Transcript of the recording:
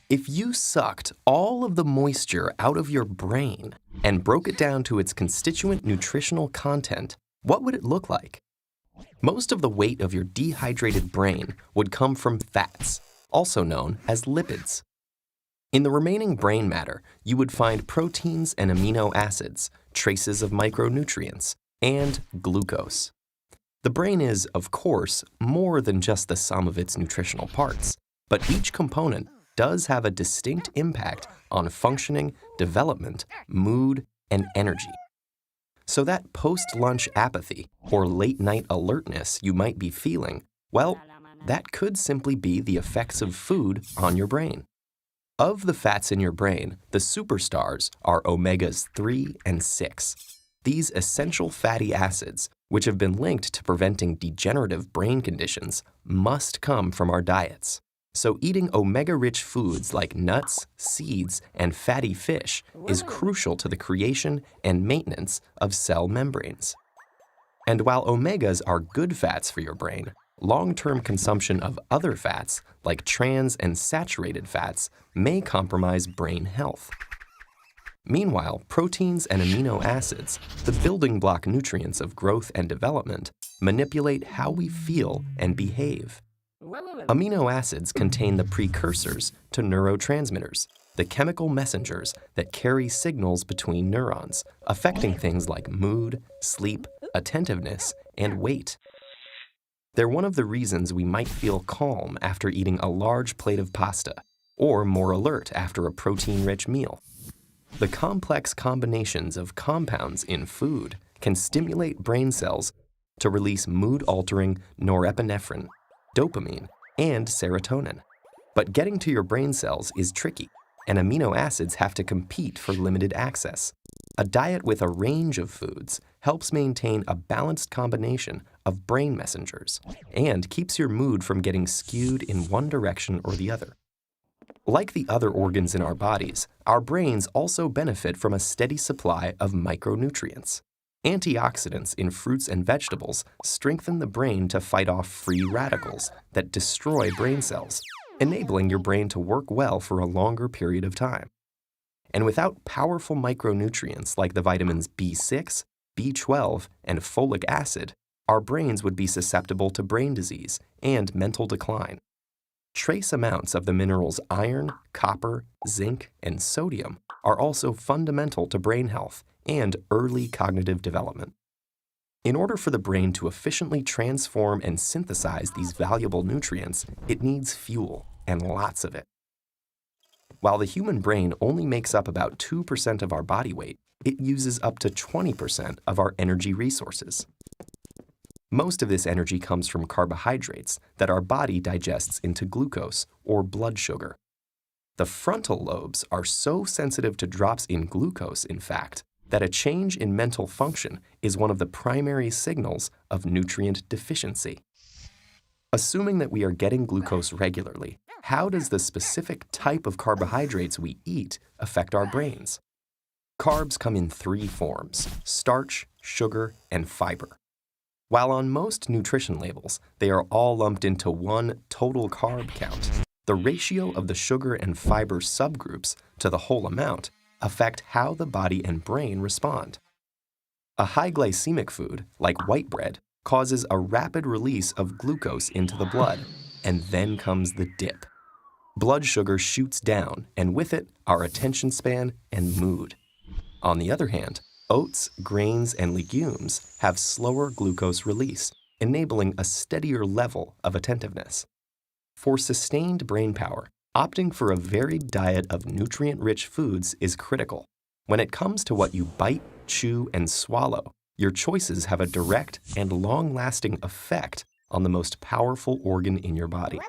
If you sucked all of the moisture out of your brain and broke it down to its constituent nutritional content, what would it look like? Most of the weight of your dehydrated brain would come from fats, also known as lipids. In the remaining brain matter, you would find proteins and amino acids, traces of micronutrients, and glucose. The brain is, of course, more than just the sum of its nutritional parts, but each component does have a distinct impact on functioning, development, mood, and energy. So that post-lunch apathy or late-night alertness you might be feeling, well, that could simply be the effects of food on your brain. Of the fats in your brain, the superstars are omegas 3 and 6. These essential fatty acids, which have been linked to preventing degenerative brain conditions, must come from our diets. So eating omega-rich foods like nuts, seeds, and fatty fish is crucial to the creation and maintenance of cell membranes. And while omegas are good fats for your brain, long-term consumption of other fats, like trans and saturated fats, may compromise brain health. Meanwhile, proteins and amino acids, the building block nutrients of growth and development, manipulate how we feel and behave. Amino acids contain the precursors to neurotransmitters, the chemical messengers that carry signals between neurons, affecting things like mood, sleep, attentiveness, and weight. They're one of the reasons we might feel calm after eating a large plate of pasta, or more alert after a protein-rich meal. The complex combinations of compounds in food can stimulate brain cells to release mood-altering norepinephrine, dopamine, and serotonin. But getting to your brain cells is tricky, and amino acids have to compete for limited access. A diet with a range of foods helps maintain a balanced combination of brain messengers and keeps your mood from getting skewed in one direction or the other. Like the other organs in our bodies, our brains also benefit from a steady supply of micronutrients. Antioxidants in fruits and vegetables strengthen the brain to fight off free radicals that destroy brain cells, enabling your brain to work well for a longer period of time. And without powerful micronutrients like the vitamins B6, B12, and folic acid, our brains would be susceptible to brain disease and mental decline. Trace amounts of the minerals iron, copper, zinc, and sodium are also fundamental to brain health and early cognitive development. In order for the brain to efficiently transform and synthesize these valuable nutrients, it needs fuel, and lots of it. While the human brain only makes up about 2% of our body weight, it uses up to 20% of our energy resources. Most of this energy comes from carbohydrates that our body digests into glucose or blood sugar. The frontal lobes are so sensitive to drops in glucose, in fact, that a change in mental function is one of the primary signals of nutrient deficiency. Assuming that we are getting glucose regularly, how does the specific type of carbohydrates we eat affect our brains? Carbs come in 3 forms: starch, sugar, and fiber. While on most nutrition labels, they are all lumped into one total carb count, the ratio of the sugar and fiber subgroups to the whole amount affect how the body and brain respond. A high glycemic food, like white bread, causes a rapid release of glucose into the blood, and then comes the dip. Blood sugar shoots down, and with it, our attention span and mood. On the other hand, oats, grains, and legumes have slower glucose release, enabling a steadier level of attentiveness. For sustained brain power, opting for a varied diet of nutrient-rich foods is critical. When it comes to what you bite, chew, and swallow, your choices have a direct and long-lasting effect on the most powerful organ in your body.